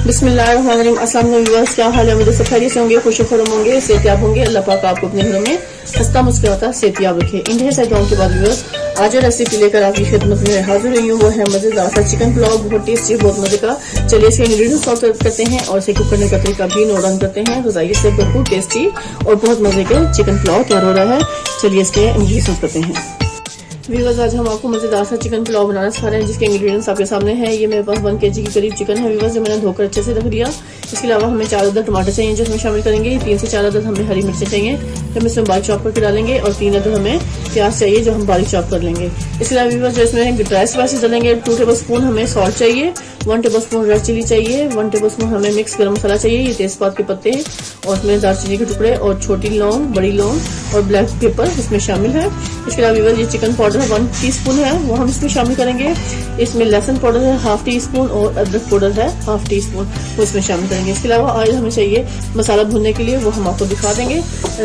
बिस्मिल्लाहिर्रहमानिर्रहीम। अस्सलाम वालेकुम व्यूअर्स, क्या हाल है? मुझे सब खैरियत से होंगे, खुशखबर होंगे, सेहतियाब होंगे। अल्लाह पाक आपको अपने घरों में हंसता मुस्कुराता सेहतियाब रखे। इन ढेर सारे दुआओं के बाद व्यूअर्स, आज जो रेसिपी लेकर आपकी खिदमत में हाजिर हुई हूँ वो है मजेदार सा चिकन पुलाव। बहुत टेस्टी, बहुत मजे का। चलिए इसके इंग्रेडिएंट्स सॉर्ट करते हैं और इसे कुक करने का तरीका भी नोट डाउन करते हैं। तो जाइए से बिल्कुल टेस्टी और बहुत मजे के चिकन पुलाव तैयार हो रहा है। चलिए इसके इंग्रेडिएंट्स करते हैं। व्यूअर्स, आज हम आपको मजेदार सा चिकन पुलाव बनाना सिखा रहे हैं, जिसके इंग्रेडिएंट्स आपके सामने हैं। ये मेरे पास 1 kg के करीब चिकन है व्यूअर्स, जो मैंने धोकर अच्छे से रख लिया। इसके अलावा हमें 4 अदद टमाटर चाहिए जो इसमें शामिल करेंगे। 3 से 4 अदद हमें हरी मिर्चें चाहिए, हम इसमें बारीक चॉप करके डालेंगे। और 3 अदद हमें प्याज चाहिए जो हम बारीक चॉप कर लेंगे। इसके अलावा व्यूअर्स, जो इसमें ड्राई स्पाइसेस डालेंगे, 2 टेबल स्पून हमें सॉल्ट चाहिए, 1 टेबल स्पून रेड चिली चाहिए, 1 टेबल स्पून हमें मिक्स गरम मसाला चाहिए, ये तेजपात के पत्ते हैं, और इसमें दालचीनी के टुकड़े और छोटी लौंग, बड़ी लौंग और ब्लैक पेपर इसमें शामिल है। इसके अलावा व्यूअर्स, ये चिकन पाउडर 1 टीस्पून है, वो हम इसमें शामिल करेंगे। इसमें लहसुन पाउडर है 1/2 टीस्पून और अदरक पाउडर है 1/2 टीस्पून, वो इसमें शामिल करेंगे। इसके अलावा ऑयल हमें चाहिए मसाला भूनने के लिए, वो हम आपको दिखा देंगे।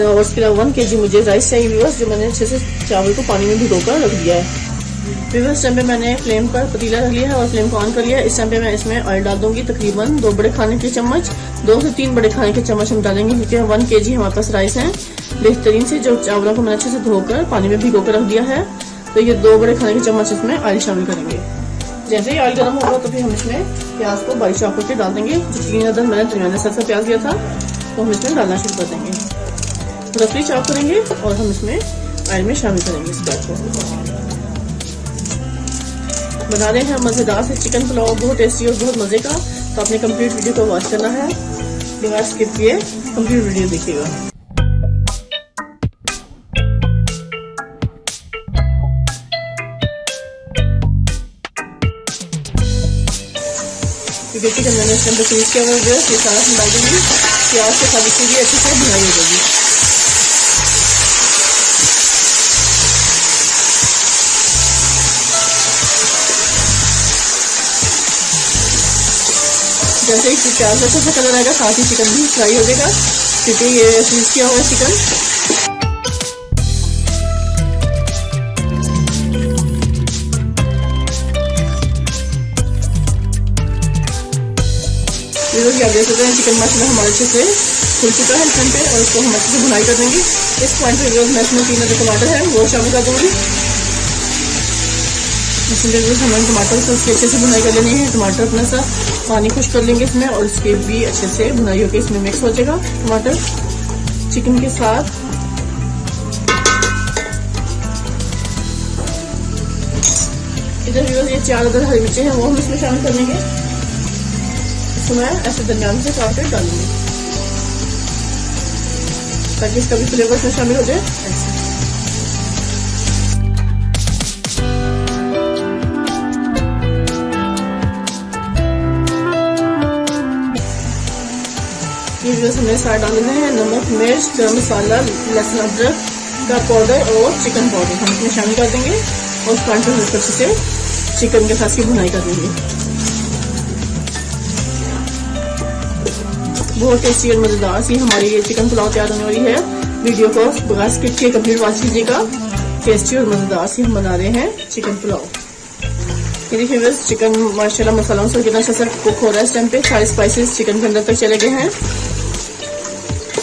और इसके अलावा 1 kg मुझे राइस चाहिए व्यूअर्स, जो मैंने अच्छे से चावल को पानी में भिगोकर रख दिया है। व्यूअर्स, टाइम पे मैंने फ्लेम पर पतीला रख लिया है और फ्लेम को ऑन कर लिया है। इस टाइम पे मैं इसमें ऑयल डाल दूंगी, तकरीबन 2 बड़े खाने के चम्मच, 2 से 3 बड़े खाने के चम्मच हम डालेंगे, क्योंकि 1 kg हमारे पास राइस है। बेहतरीन से जो चावलों को मैंने अच्छे से धोकर पानी में भिगोकर रख दिया है, तो ये 2 बड़े खाने के चम्मच इसमें ऑयल शामिल करेंगे। जैसे ही ऑयल गर्म होगा तो फिर हम इसमें प्याज को बारीक चॉप करके डाल देंगे। 3 अदद मैंने दरमियाने साइज का प्याज लिया था, तो हम इसमें डालना शुरू कर देंगे। रफली चॉप करेंगे और हम इसमें ऑयल में शामिल करेंगे इस प्याज को। बना रहे हैं मजेदार से चिकन पुलाव, बहुत टेस्टी और बहुत मजे का। तो आपने कंप्लीट वीडियो को वॉच करना है, बिना स्किप किए कंप्लीट वीडियो देखिएगा। क्योंकि चिकन मैंने इसके अंदर फ्रीज किया हुआ है, ये सारा हम डाल देंगे। प्याज से खाली चीज़ें अच्छे से भुनाई हो जाएगी। जैसे ही प्याज अच्छा सा कलर आएगा, साथ ही चिकन भी फ्राई हो जाएगा, क्योंकि ये फ्रीज किया हुआ है चिकन। आप देख सकते हैं चिकन माशाल्लाह हमारे अच्छे से खुल चुका है इस पे, और इसको हम अच्छे से भुनाई कर देंगे। इस पॉइंट पे मैं इसमें 3 अदद टमाटर है वो शामिल कर दूंगी। हमें टमाटर को उसकी अच्छे से भुनाई कर लेनी है। टमाटर अपना सा पानी खुश कर लेंगे इसमें, और इसके भी अच्छे से भुनाई होकर इसमें मिक्स हो जाएगा टमाटर चिकन के साथ। इधर ये 4 अदद हरी मिर्चें हैं वो हम इसमें शामिल कर लेंगे। इसको मैं ऐसे दरमियान से काट कर डालूंगी ताकि इसका भी फ्लेवर इसमें शामिल हो जाए। ऐसे ये जो हमने साथ डाल देना है नमक, मिर्च, गरम मसाला, लहसुन अदरक का पाउडर और चिकन पाउडर हम इसमें शामिल कर देंगे, और उस पानी को अच्छे से चिकन के साथ की भुनाई कर देंगे। बहुत टेस्टी और मजेदार सी हमारी ये चिकन पुलाव तैयार होने वाली है। वीडियो को बगैर स्किप किए कंप्लीट वॉच कीजिएगा। टेस्टी और मजेदार सी हम बना रहे हैं चिकन पुलाव। ये देखिए बस चिकन माशाल्लाह मसालों से कितना अच्छा सा कुक हो रहा है। इस टाइम पे सारे स्पाइसेस चिकन के अंदर तक चले गए हैं।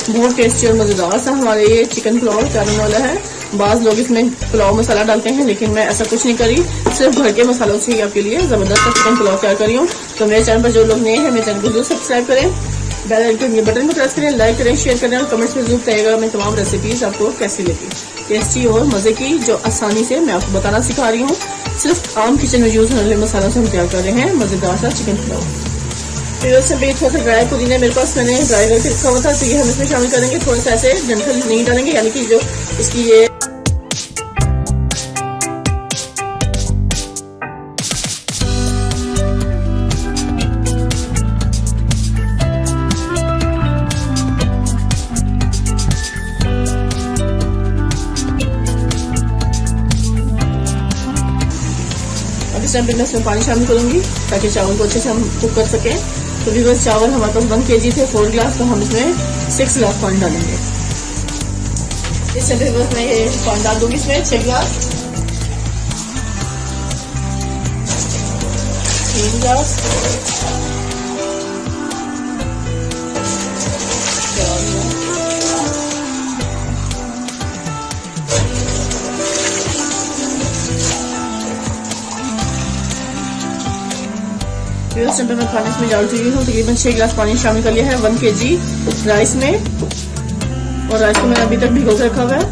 बहुत टेस्टी और मजेदार सा हमारे ये चिकन पुलाव तैयार होने वाला है। बाज़ लोग इसमें पुलाव मसाला डालते हैं, लेकिन मैं ऐसा कुछ नहीं करी, सिर्फ घर के मसालों से ही आपके लिए जबरदस्त चिकन पुलाव तैयार करी हूँ। तो मेरे चैनल पर जो लोग नए हैं, मेरे चैनल को जरूर सब्सक्राइब करें, बेल आइकन बटन को प्रेस करें, लाइक करें, शेयर करें, और कमेंट्स में जरूर कहिएगा मैं तमाम रेसिपीज आपको कैसी लगी, टेस्टी और मजे की, जो आसानी से मैं आपको बताना सिखा रही हूँ। सिर्फ आम किचन में यूज होने वाले मसालों से हम तैयार कर रहे हैं मजेदार सा चिकन पुलाव। फिर उससे भी थोड़ा सा ड्राई पुदीना मेरे पास मैंने ड्राई करके रखा हुआ था, तो ये हम इसमें शामिल करेंगे। थोड़ा सा ऐसे डंठल नहीं डालेंगे, यानी कि जो इसकी ये इस टाइम पे मैं इसमें पानी शामिल करूंगी ताकि चावल को अच्छे से हम कुक कर सकें। तो व्यूअर्स, चावल हमारे पास 1 kg थे, 4 गिलास, तो हम इसमें 6 गिलास पानी डालेंगे। इस टाइम पे बस मैं ये पानी डाल दूंगी इसमें 6 गिलास, 3 गिलास, टाइम पे मैं पानी इसमें डाल चुकी हूँ। तकरीबन 6 गिलास पानी शामिल कर लिया है 1 kg राइस में, और राइस को मैंने अभी तक भिगो कर रखा हुआ है।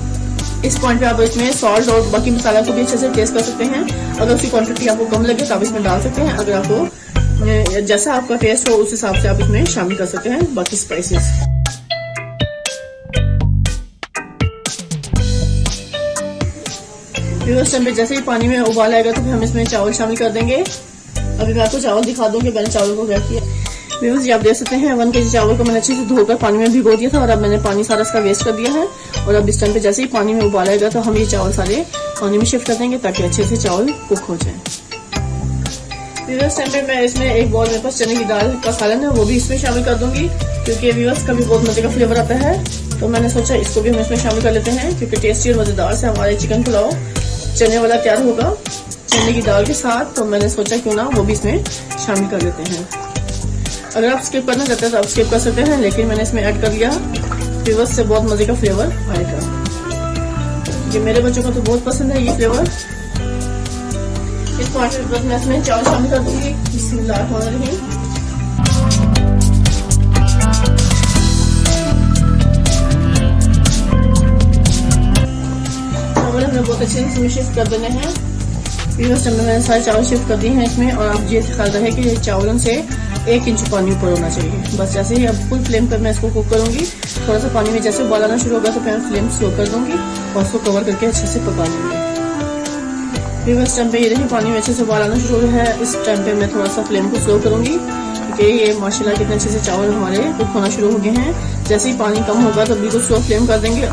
इस पॉइंट पे आप इसमें सॉल्ट और बाकी मसाला को भी अच्छे से टेस्ट कर सकते हैं। अगर उसकी क्वांटिटी आपको कम लगे तो आप इसमें डाल सकते हैं। अगर आपको जैसा आपका टेस्ट हो उस हिसाब से आप इसमें शामिल कर सकते हैं बाकी स्पाइसेस। इस टाइम पे जैसे ही पानी में उबाल आएगा तो फिर हम इसमें चावल शामिल कर देंगे। अभी मैं आपको चावल दिखा दूंगी मैंने चावल को क्या किया। व्यूअर्स ये आप देख सकते हैं 1 kg चावल को मैंने अच्छे से धोकर पानी में भिगो दिया था, और अब मैंने पानी सारा इसका वेस्ट कर दिया है। और अब इस टाइम पे जैसे ही पानी में उबाल आएगा तो हम ये चावल सारे पानी में शिफ्ट कर देंगे ताकि अच्छे से चावल कुक हो जाए। व्यूअर्स टाइम पे मैं इसमें एक बॉल मेरे पास चने की दाल का सालन है वो भी इसमें शामिल कर दूंगी, क्योंकि व्यूअर्स का भी बहुत मजे का फ्लेवर आता है। तो मैंने सोचा इसको भी हम इसमें शामिल कर लेते हैं, क्योंकि टेस्टी और मजेदार से हमारे चिकन पुलाव चने वाला तैयार होगा चने की दाल के साथ। तो मैंने सोचा क्यों ना वो भी इसमें शामिल कर लेते हैं। अगर आप स्किप करना चाहते हैं तो आप स्किप कर सकते हैं, लेकिन मैंने इसमें ऐड कर लिया। फ्लेवर से बहुत मजे का फ्लेवर आएगा। ये मेरे बच्चों को तो बहुत पसंद है ये फ्लेवर। इस पॉइंट पे मैं इसमें चावल शामिल कर दूंगी। बिस्मिल्लाहिर्रहमानिर्रहीम। चावल हमें बहुत अच्छे से इसमें शिफ्ट कर देने हैं। मैंने सारे चावल शिफ्ट कर दिए हैं इसमें, और आप ये ख्याल रहे कि चावलों से 1 इंच पानी ऊपर होना चाहिए। बस जैसे ही अब फुल फ्लेम पर मैं इसको कुक करूंगी, थोड़ा सा पानी में जैसे उबाल आना शुरू होगा तो मैं फ्लेम स्लो कर दूंगी और उसको कवर करके अच्छे से पका लूंगी। फिर इस टाइम पे ये देखिए पानी में अच्छे से उबाल आना शुरू है। इस टाइम पे मैं थोड़ा सा फ्लेम को स्लो करूंगी, क्योंकि ये माशाल्लाह कितने अच्छे से चावल हमारे कुक होना शुरू हो गए हैं। जैसे ही पानी कम होगा तो बिल्कुल स्लो फ्लेम कर देंगे,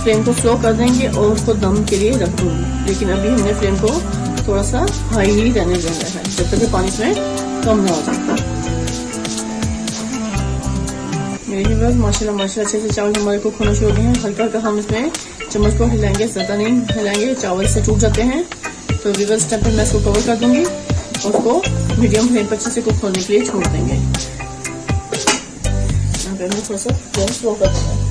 फ्लेम को स्लो कर देंगे और उसको दम के लिए रख दूंगी। लेकिन अभी हमने फ्लेम को थोड़ा सा हाई ही रहने देना है जब तक पानी इसमें कम ना हो जाता। माशाल्लाह अच्छे से चावल हमारे कुक होना शुरू हो गए हैं। हल्का हल्का हम इसमें चम्मच को हिलाएंगे, ज्यादा नहीं हिलाएंगे, चावल से टूट जाते हैं। तो रिवर्स टाइम पे मैं इसको कवर कर दूंगी और उसको मीडियम फ्लेम पर अच्छे से कुक होने के लिए छोड़ देंगे। थोड़ा सा फ्लेम स्लो कर देंगे।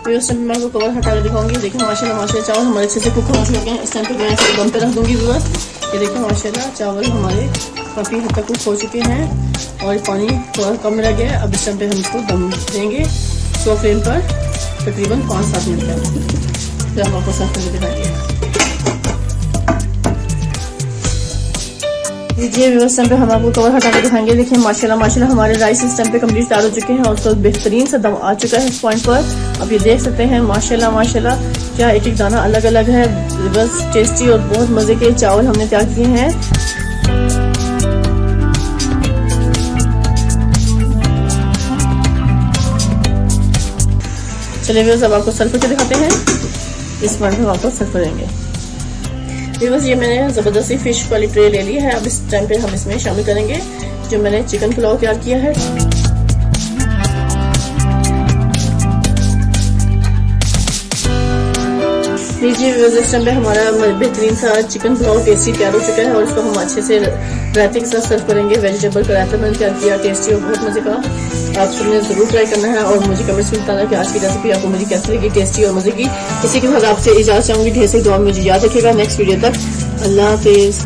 इस टाइम मैं आपको कवर हटा के दिखाऊंगी। देखिए माशाल्लाह चावल हमारे अच्छे से कुक होना शुरू हो गए हैं। इस टाइम पे मैं इसको दम पे रख दूंगी व्यूअर्स। ये देखिए माशाल्लाह चावल हमारे काफी हद तक कुक हो चुके हैं और पानी थोड़ा कम रह गया है। अब इस टाइम पे हम इसको दम देंगे स्लो फ्लेम पर तकरीबन 5-7 मिनट तक। फिर हम आपको सर्व करके दिखाएंगे। जी इस टाइम पे हम आपको कवर हटा के दिखाएंगे। देखिए माशाल्लाह हमारे राइस इस टाइम पे कंप्लीट तैयार हो चुके हैं और उसका बेहतरीन सा दम आ चुका है इस पॉइंट पर। अब ये देख सकते हैं माशाल्लाह क्या एक दाना अलग अलग है। बस टेस्टी और बहुत मजे के चावल हमने तैयार किए हैं। चलिए व्यूअर्स अब आपको सर्व करके दिखाते हैं। इस पॉइंट पे आपको सर्व करेंगे। व्यूअर्स ये मैंने जबरदस्ती फिश वाली ट्रे ले ली है। अब इस टाइम पे हम इसमें शामिल करेंगे जो मैंने चिकन पुलाव तैयार किया है। लीजिए व्यूअर्स इस टाइम पे हमारा बेहतरीन सा चिकन पुलाव टेस्टी तैयार हो चुका है और इसको हम अच्छे से रायते के साथ सर्व करेंगे। वेजिटेबल का रायता मैंने तैयार किया, टेस्टी और बहुत मजे का। आप सबने जरूर ट्राई करना है और मुझे कमेंट्स में बताना कि आज की रेसिपी आपको मेरी कैसी लगी, टेस्टी और मजे की। इसी के साथ आपसे इजाजत चाहूंगी। ढेर सारी दुआ मुझे याद रखिएगा। नेक्स्ट वीडियो तक अल्लाह हाफिज।